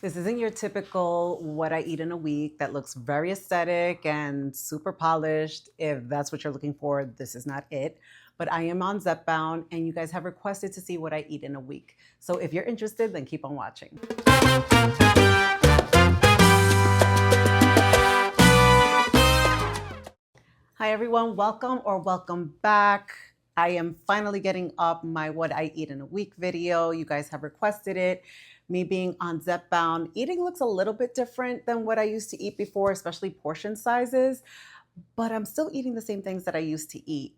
This isn't your typical what I eat in a week that looks very aesthetic and super polished. If that's what you're looking for, this is not it. But I am on Zepbound, and you guys have requested to see what I eat in a week. So if you're interested, then keep on watching. Hi, everyone. Welcome or welcome back. I am finally getting up my what I eat in a week video. You guys have requested it. Me being on Zepbound, eating looks a little bit different than what I used to eat before, especially portion sizes, but I'm still eating the same things that I used to eat,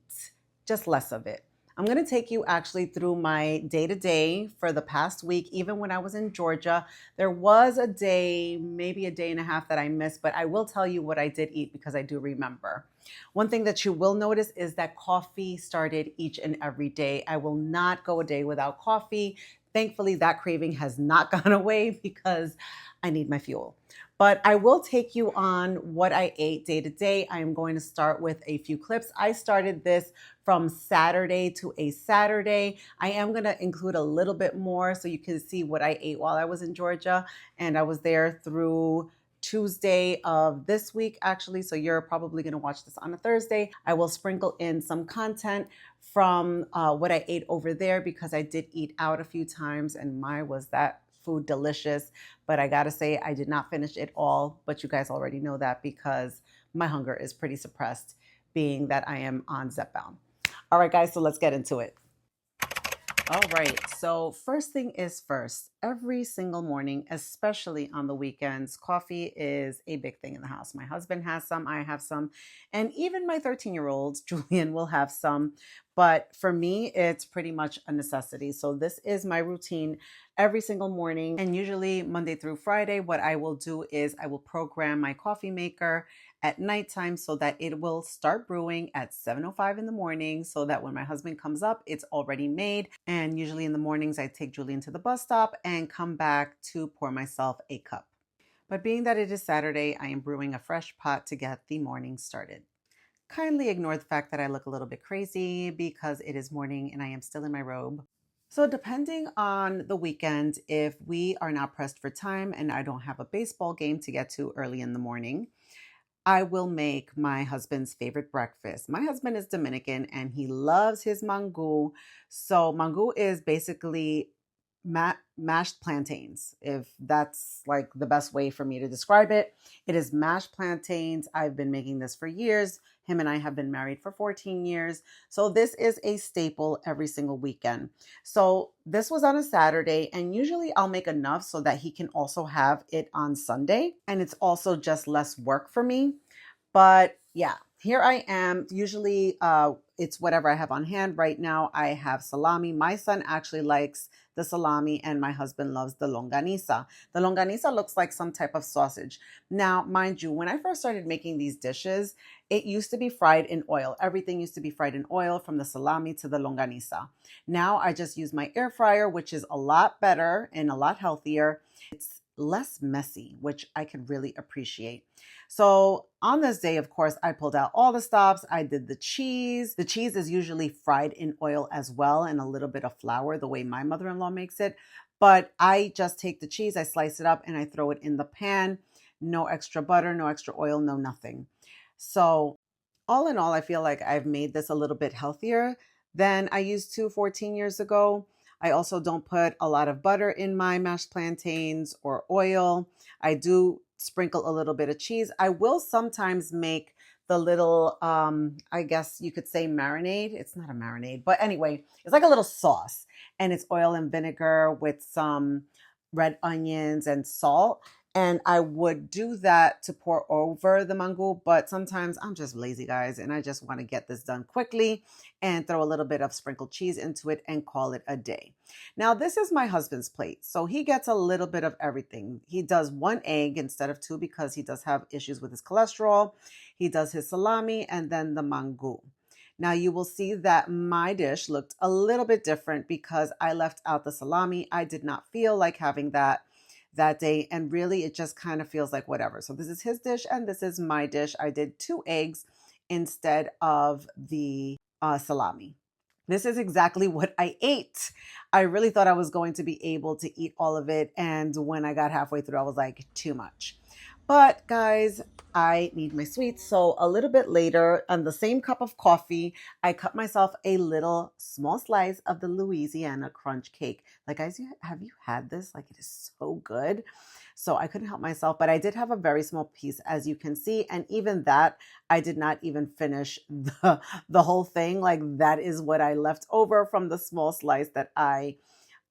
just less of it. I'm going to take you actually through my day to day for the past week. Even when I was in Georgia, there was a day, maybe a day and a half that I missed, but I will tell you what I did eat because I do remember. One thing that you will notice is that coffee started each and every day. I will not go a day without coffee. Thankfully, that craving has not gone away because I need my fuel. But I will take you on what I ate day to day. I am going to start with a few clips. I started this from Saturday to a Saturday. I am going to include a little bit more so you can see what I ate while I was in Georgia. And I was there through Tuesday of this week, actually. So you're probably going to watch this on a Thursday. I will sprinkle in some content from what I ate over there because I did eat out a few times, and my was that food delicious. But I gotta say, I did not finish it all. But you guys already know that because my hunger is pretty suppressed, being that I am on Zepbound. All right, guys, so let's get into it. All right. So, first thing is first, every single morning, especially on the weekends, coffee is a big thing in the house. My husband has some, I have some, and even my 13-year-old, Julian, will have some. But for me, it's pretty much a necessity. So, this is my routine every single morning. And usually, Monday through Friday, what I will do is I will program my coffee maker at nighttime so that it will start brewing at 7:05 in the morning so that when my husband comes up, it's already made. And usually in the mornings, I take Julian to the bus stop and come back to pour myself a cup. But being that it is Saturday, I am brewing a fresh pot to get the morning started. Kindly ignore the fact that I look a little bit crazy because it is morning and I am still in my robe. So, depending on the weekend, if we are not pressed for time and I don't have a baseball game to get to early in the morning, I will make my husband's favorite breakfast. My husband is Dominican and he loves his mango. So, mango is basically mashed plantains, if that's like the best way for me to describe it. It is mashed plantains. I've been making this for years. Him and I have been married for 14 years. So this is a staple every single weekend. So this was on a Saturday, and usually I'll make enough so that he can also have it on Sunday. And it's also just less work for me. But yeah, here I am. Usually it's whatever I have on hand. Right now I have salami. My son actually likes the salami and my husband loves the longanisa. The longanisa looks like some type of sausage. Now, mind you, when I first started making these dishes, it used to be fried in oil. Everything used to be fried in oil from the salami to the longanisa. Now I just use my air fryer, which is a lot better and a lot healthier. It's less messy, which I can really appreciate. So on this day, of course, I pulled out all the stops. I did the cheese. The cheese is usually fried in oil as well and a little bit of flour, the way my mother-in-law makes it. But I just take the cheese, I slice it up, and I throw it in the pan. No extra butter, no extra oil, no nothing. So all in all, I feel like I've made this a little bit healthier than I used to 14 years ago. I also don't put a lot of butter in my mashed plantains or oil. I do sprinkle a little bit of cheese. I will sometimes make the little, I guess you could say marinade. It's not a marinade, but anyway, it's like a little sauce, and it's oil and vinegar with some red onions and salt. And I would do that to pour over the mango, but sometimes I'm just lazy, guys, and I just want to get this done quickly and throw a little bit of sprinkled cheese into it and call it a day. Now, this is my husband's plate, so he gets a little bit of everything. He does one egg instead of two because he does have issues with his cholesterol. He does his salami and then the mango. Now, you will see that my dish looked a little bit different because I left out the salami. I did not feel like having that day, and really it just kind of feels like whatever. So this is his dish and this is my dish. I did two eggs instead of the salami. This is exactly what I ate. I really thought I was going to be able to eat all of it. And when I got halfway through, I was like, too much. But guys, I need my sweets. So a little bit later, on the same cup of coffee, I cut myself a little small slice of the Louisiana crunch cake. Like, guys, have you had this? Like, it is so good. So I couldn't help myself, but I did have a very small piece, as you can see. And even that, I did not even finish the whole thing. Like, that is what I left over from the small slice that I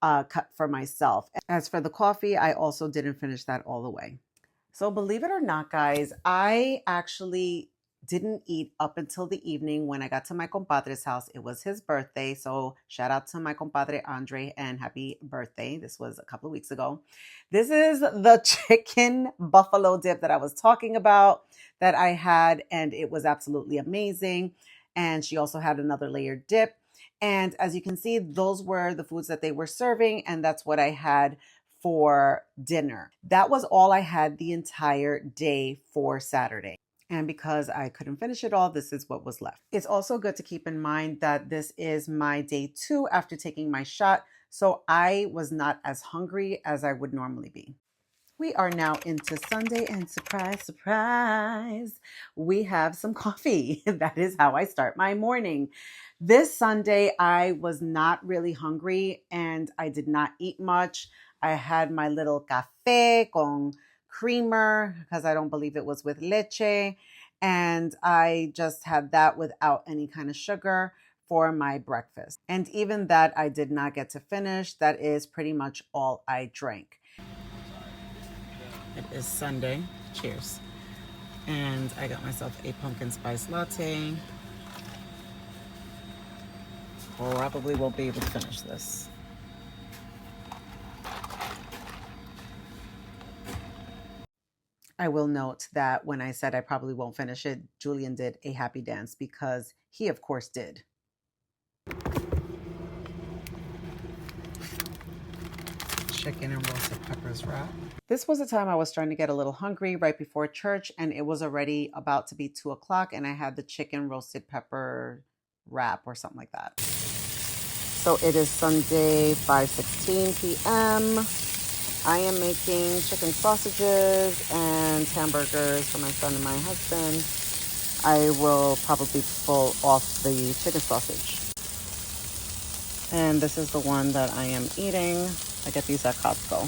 cut for myself. As for the coffee, I also didn't finish that all the way. So believe it or not, guys, I actually didn't eat up until the evening when I got to my compadre's house. It was his birthday. So shout out to my compadre Andre and happy birthday. This was a couple of weeks ago. This is the chicken buffalo dip that I was talking about that I had, and it was absolutely amazing. And she also had another layered dip. And as you can see, those were the foods that they were serving, and that's what I had for dinner. That was all I had the entire day for Saturday. And because I couldn't finish it all, this is what was left. It's also good to keep in mind that this is my day 2 after taking my shot, so I was not as hungry as I would normally be. We are now into Sunday, and surprise, surprise, we have some coffee. That is how I start my morning. This Sunday, I was not really hungry and I did not eat much. I had my little café con creamer because I don't believe it was with leche. And I just had that without any kind of sugar for my breakfast. And even that I did not get to finish. That is pretty much all I drank. It is Sunday. Cheers. And I got myself a pumpkin spice latte. Probably won't be able to finish this. I will note that when I said I probably won't finish it, Julian did a happy dance because he, of course, did. Chicken and roasted peppers wrap. This was the time I was starting to get a little hungry right before church, and it was already about to be 2 o'clock, and I had the chicken roasted pepper wrap or something like that. So it is Sunday, 5:16 p.m. I am making chicken sausages and hamburgers for my son and my husband. I will probably pull off the chicken sausage. And this is the one that I am eating. I get these at Costco.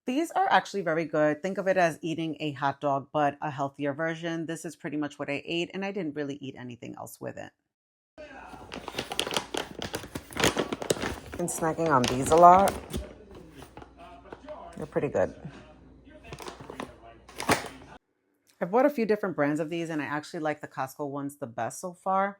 These are actually very good. Think of it as eating a hot dog, but a healthier version. This is pretty much what I ate, and I didn't really eat anything else with it. Been snacking on these a lot. They're pretty good. I've bought a few different brands of these, and I actually like the Costco ones the best so far.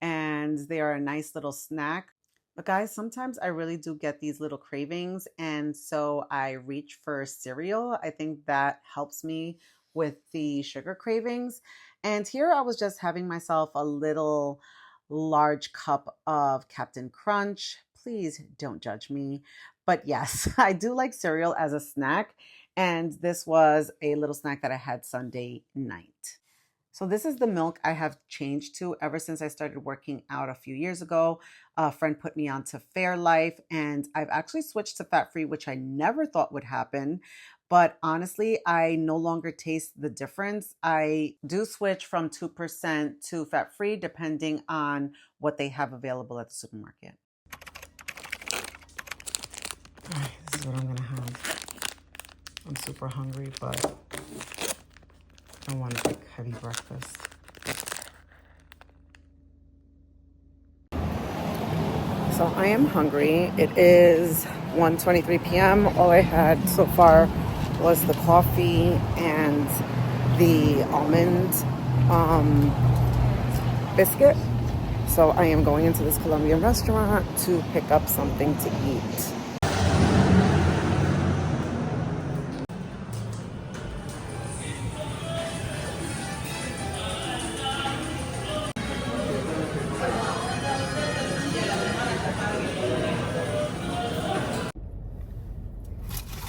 And they are a nice little snack. But guys, sometimes I really do get these little cravings, and so I reach for cereal. I think that helps me with the sugar cravings. And here I was just having myself a little large cup of Captain Crunch. Please don't judge me. But yes, I do like cereal as a snack. And this was a little snack that I had Sunday night. So this is the milk I have changed to ever since I started working out a few years ago. A friend put me on to Fairlife, and I've actually switched to fat-free, which I never thought would happen. But honestly, I no longer taste the difference. I do switch from 2% to fat-free depending on what they have available at the supermarket. All right, this is what I'm gonna have. I'm super hungry, but I want a big heavy breakfast. So I am hungry. It is 1:23 p.m. All I had so far was the coffee and the almond biscuit. So I am going into this Colombian restaurant to pick up something to eat.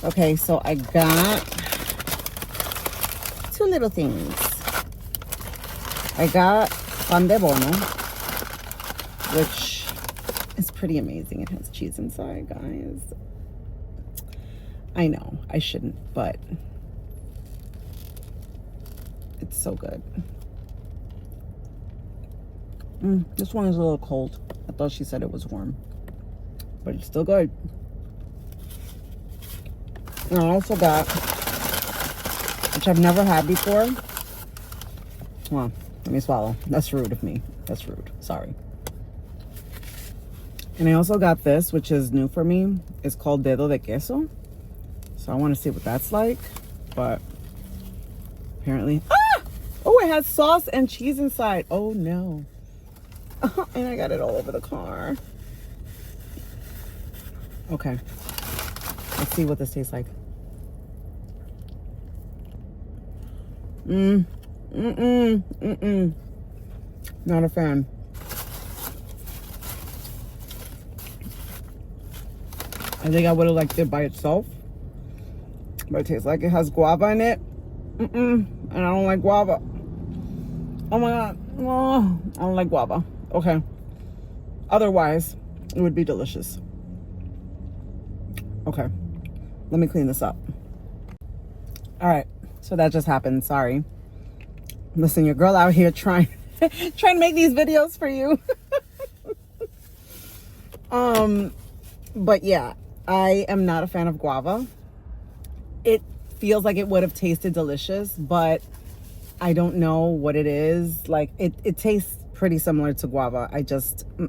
Okay, so I got two little things. I got pan de bono, which is pretty amazing. It has cheese inside, guys. I know I shouldn't, but it's so good. This one is a little cold. I thought she said it was warm, but it's still good. And I also got, which I've never had before. Well, let me swallow. That's rude of me. That's rude. Sorry. And I also got this, which is new for me. It's called dedo de queso. So I want to see what that's like. But apparently... Ah! Oh, it has sauce and cheese inside. Oh, no. And I got it all over the car. Okay. Let's see what this tastes like. Not a fan. I think I would have liked it by itself. But it tastes like it has guava in it. And I don't like guava. Oh my God. Oh, I don't like guava. Okay. Otherwise, it would be delicious. Okay. Let me clean this up. All right. So that just happened. Sorry. Listen, your girl out here trying to make these videos for you. But yeah, I am not a fan of guava. It feels like it would have tasted delicious, but I don't know what it is. Like it tastes pretty similar to guava. I just, I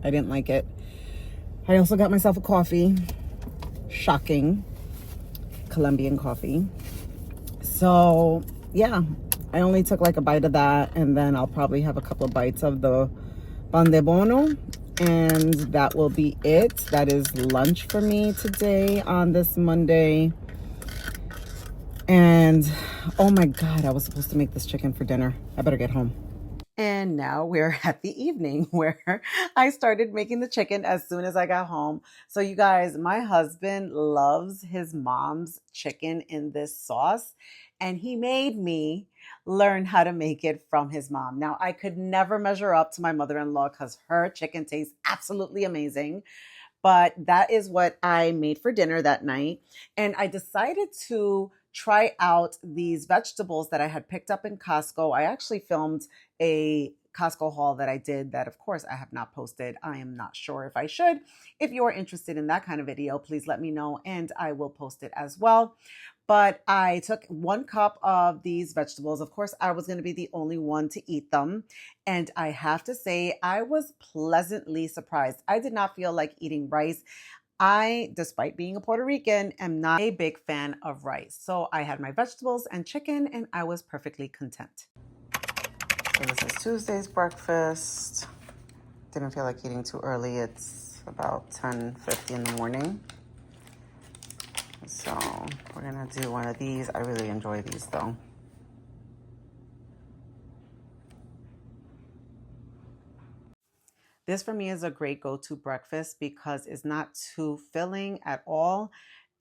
didn't like it. I also got myself a coffee. Shocking. Colombian coffee. So yeah, I only took like a bite of that, and then I'll probably have a couple of bites of the pan de bono, and that will be it. That is lunch for me today on this Monday. And oh my God, I was supposed to make this chicken for dinner. I better get home. And now we're at the evening where I started making the chicken as soon as I got home. So you guys, my husband loves his mom's chicken in this sauce, and he made me learn how to make it from his mom. Now, I could never measure up to my mother-in-law because her chicken tastes absolutely amazing. But that is what I made for dinner that night. And I decided to try out these vegetables that I had picked up in Costco. I actually filmed a Costco haul that I did that, of course, I have not posted. I am not sure if I should. If you are interested in that kind of video, please let me know and I will post it as well. But I took 1 cup of these vegetables. Of course, I was going to be the only one to eat them. And I have to say, I was pleasantly surprised. I did not feel like eating rice. I, despite being a Puerto Rican, am not a big fan of rice. So I had my vegetables and chicken, and I was perfectly content. So this is Tuesday's breakfast. Didn't feel like eating too early. It's about 10:50 in the morning. So we're gonna do one of these. I really enjoy these though. This for me is a great go-to breakfast because it's not too filling at all.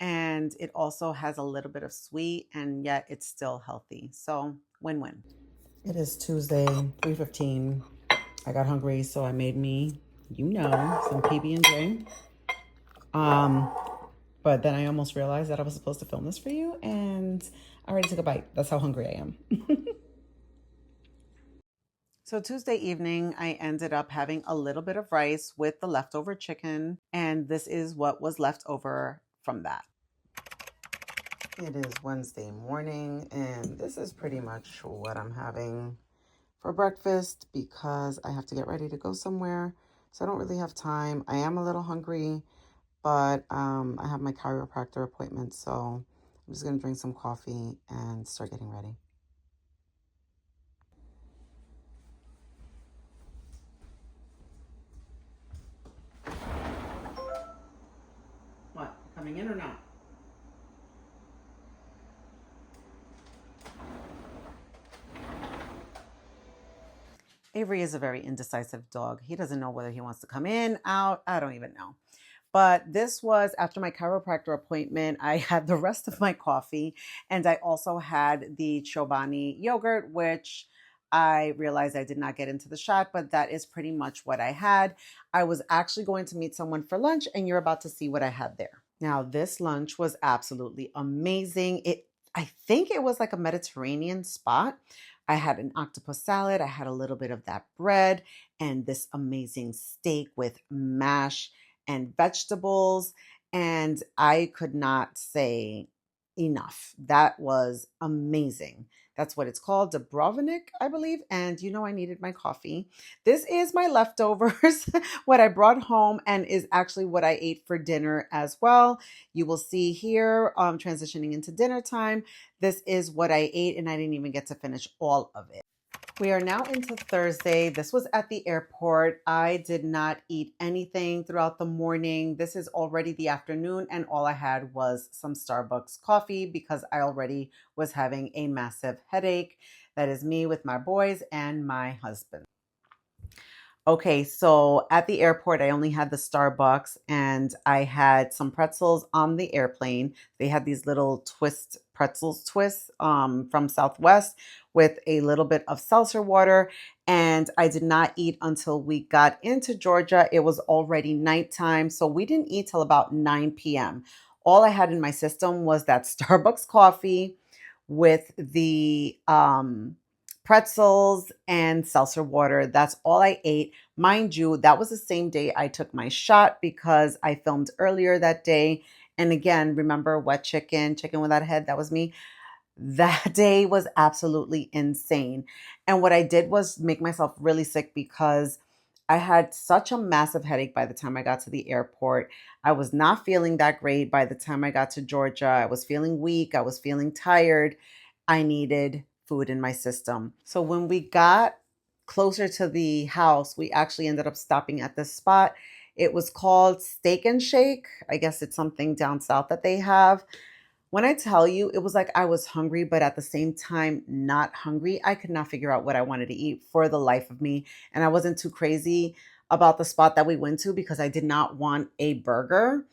And it also has a little bit of sweet and yet it's still healthy. So win-win. It is Tuesday, 3:15. I got hungry, so I made me, some PB&J. But then I almost realized that I was supposed to film this for you, and I already took a bite. That's how hungry I am. So Tuesday evening, I ended up having a little bit of rice with the leftover chicken, and this is what was left over from that. It is Wednesday morning, and this is pretty much what I'm having for breakfast because I have to get ready to go somewhere, so I don't really have time. I am a little hungry, but I have my chiropractor appointment, so I'm just gonna drink some coffee and start getting ready. What, coming in or not? Avery is a very indecisive dog. He doesn't know whether he wants to come in, out, I don't even know. But this was after my chiropractor appointment. I had the rest of my coffee, and I also had the Chobani yogurt, which I realized I did not get into the shot, but that is pretty much what I had. I was actually going to meet someone for lunch, and you're about to see what I had there. Now, this lunch was absolutely amazing. I think it was like a Mediterranean spot. I had an octopus salad, I had a little bit of that bread, and this amazing steak with mash and vegetables. And I could not say enough. That was amazing. That's what it's called, Dubrovnik, I believe. And you know, I needed my coffee. This is my leftovers, what I brought home, and is actually what I ate for dinner as well. You will see here, transitioning into dinner time. This is what I ate, and I didn't even get to finish all of it. We are now into Thursday. This was at the airport. I did not eat anything throughout the morning. This is already the afternoon, and all I had was some Starbucks coffee because I already was having a massive headache. That is me with my boys and my husband. Okay, so at the airport, I only had the Starbucks and I had some pretzels on the airplane. They had these little pretzels twists from Southwest with a little bit of seltzer water. And I did not eat until we got into Georgia. It was already nighttime, so we didn't eat till about 9 p.m. All I had in my system was that Starbucks coffee with the pretzels and seltzer water. That's all I ate. Mind you, that was the same day I took my shot because I filmed earlier that day. And again, remember wet chicken, chicken without a head? That was me. That day was absolutely insane. And what I did was make myself really sick because I had such a massive headache by the time I got to the airport. I was not feeling that great by the time I got to Georgia. I was feeling weak. I was feeling tired. I needed food in my system. So when we got closer to the house, we actually ended up stopping at this spot. It was called Steak and Shake. I guess it's something down south that they have. When I tell you, it was like I was hungry, but at the same time, not hungry. I could not figure out what I wanted to eat for the life of me. And I wasn't too crazy about the spot that we went to because I did not want a burger.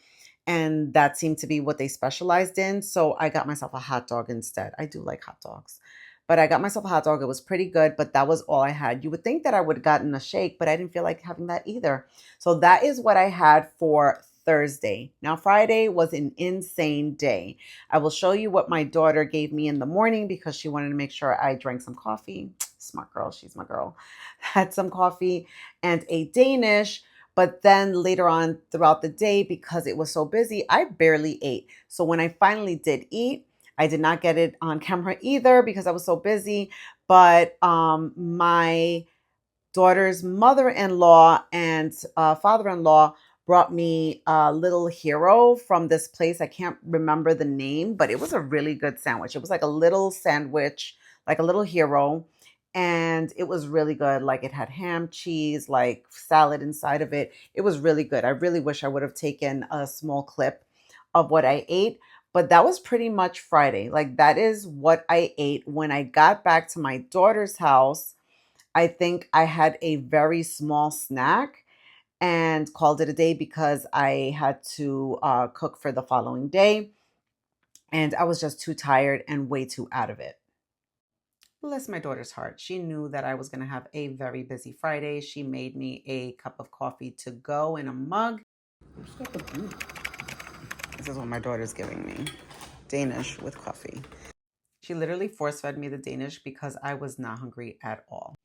And that seemed to be what they specialized in. So I got myself a hot dog instead. I do like hot dogs. But I got myself a hot dog. It was pretty good, but that was all I had. You would think that I would have gotten a shake, but I didn't feel like having that either. So that is what I had for Thursday. Now, Friday was an insane day. I will show you what my daughter gave me in the morning because she wanted to make sure I drank some coffee. Smart girl, she's my girl. Had some coffee and a Danish. But then later on throughout the day, because it was so busy, I barely ate. So when I finally did eat, I did not get it on camera either because I was so busy. But my daughter's mother-in-law and father-in-law brought me a little hero from this place. I can't remember the name, but it was a really good sandwich. It was like a little sandwich, like a little hero. And it was really good. Like it had ham, cheese, like salad inside of it. It was really good. I really wish I would have taken a small clip of what I ate. But that was pretty much Friday. Like that is what I ate when I got back to my daughter's house. I think I had a very small snack and called it a day because I had to cook for the following day. And I was just too tired and way too out of it. Bless my daughter's heart. She knew that I was going to have a very busy Friday. She made me a cup of coffee to go in a mug. This is what my daughter's giving me. Danish with coffee. She literally force fed me the Danish because I was not hungry at all.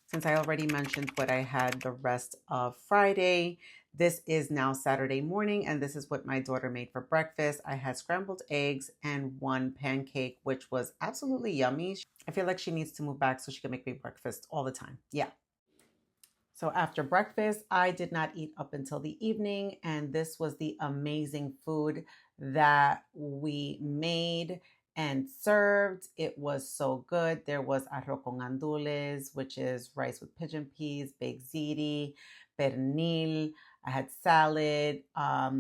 Since I already mentioned what I had the rest of Friday, this is now Saturday morning, and this is what my daughter made for breakfast. I had scrambled eggs and one pancake, which was absolutely yummy. I feel like she needs to move back so she can make me breakfast all the time. Yeah. So after breakfast, I did not eat up until the evening, and this was the amazing food that we made and served. It was so good. There was arroz con gandules, which is rice with pigeon peas, baked ziti, pernil. I had salad.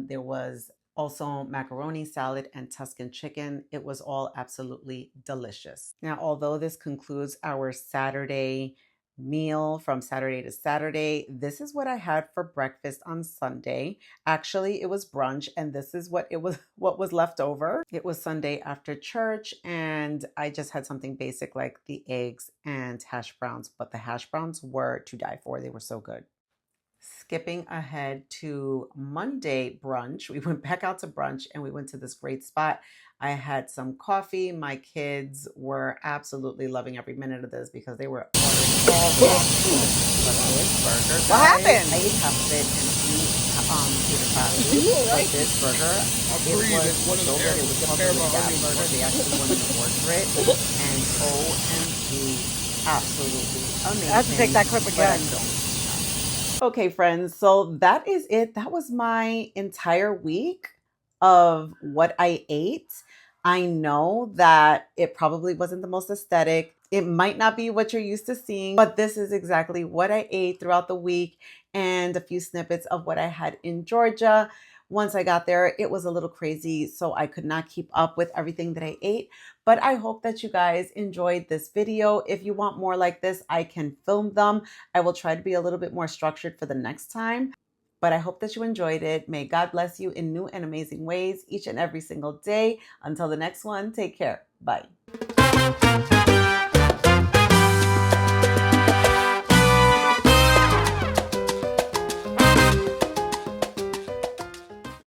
There was also macaroni salad and Tuscan chicken. It was all absolutely delicious. Now, although this concludes our Saturday meal from Saturday to Saturday. This is what I had for breakfast on Sunday. Actually, it was brunch, and this is what was left over. It was Sunday after church, and I just had something basic like the eggs and hash browns, but the hash browns were to die for. They were so good. Skipping ahead to Monday brunch, we went back out to brunch and we went to this great spot. I had some coffee. My kids were absolutely loving every minute of this because they were ordering all this food. But this burger, guys, What happened? I ate half of it and Peter Patty. But this burger, it was so good. It was called the Gap Burger. They actually won an award for it. And OMG, absolutely amazing. I have to take that clip again. Okay, friends, so that is it. That was my entire week of what I ate. I know that it probably wasn't the most aesthetic. It might not be what you're used to seeing, but this is exactly what I ate throughout the week and a few snippets of what I had in Georgia. Once I got there, it was a little crazy, so I could not keep up with everything that I ate. But I hope that you guys enjoyed this video. If you want more like this, I can film them. I will try to be a little bit more structured for the next time. But I hope that you enjoyed it. May God bless you in new and amazing ways each and every single day. Until the next one, take care. Bye.